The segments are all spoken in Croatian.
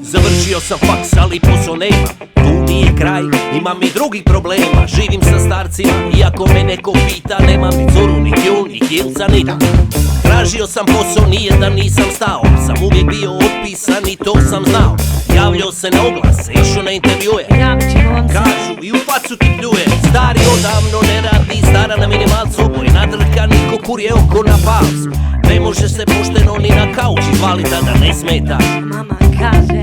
Završio sam faks, ali posao nema. Tu nije kraj, imam i drugih problema. Živim sa starcima, iako me neko pita. Nemam ni curu, ni kjul, ni hilca, ni da. Tražio sam posao, nijedan nisam stao. Sam uvijek bio otpisan i to sam znao. Javljao se na oglase, išao na intervjue. Kažu i u facu ti pljuje. Stari odavno ne radi, stara na minimalcu. Oboje nadrkani ko kurje oko na pauzu. Ne može se pošteno ni na kauč izvaliti da ne smetaš. Mama kaže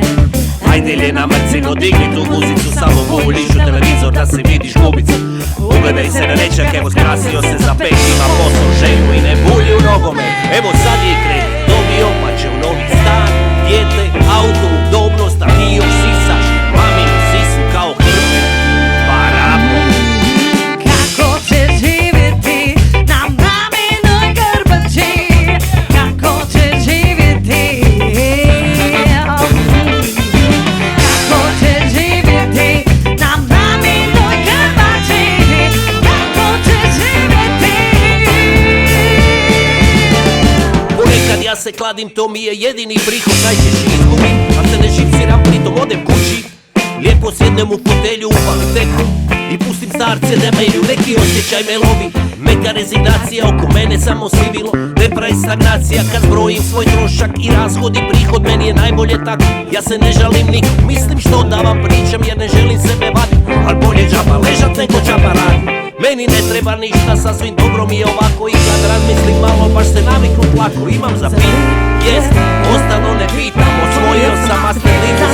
ajde Ljena Mrcino, digni tu guzicu. Samo guliš u televizor da se vidiš gubicu. Ugledaj se na nečak, evo skrasio se za pet. Ima posao, ženu i ne bulji u nogomet. Evo sad je kredit, dobio pa će u novi stan. Dijete, auto, udobnost, a ti još sisaš maminu sisu kao hrpe. Paramo. kako će živjeti na maminoj grbači, kako će živjeti, kako će živjeti na maminoj grbači, kako će živjeti. Ponekad ja se kladim, to mi je jedini prihod. Najčešće izgubim, a se ne živciram, pritom odem kući. Lijepo sjednem u fotelju, upalim teko i pustim starce da imaju neki osjećaj me lovi. Neka rezignacija, oko mene samo sivilo. Depra i stagnacija, kad zbrojim svoj trošak i rashod i prihod, meni je najbolje tako. Ja se ne žalim nikom, mislim što da vam pričam jer ne želim sebe vadit. Al bolje džaba ležat nego džaba radit. Meni ne treba ništa, sasvim dobro mi je ovako. I kad razmislim malo, baš se naviknu plako. Imam za pit, jest, ostalo ne pitam. Osvojio sam master ligu,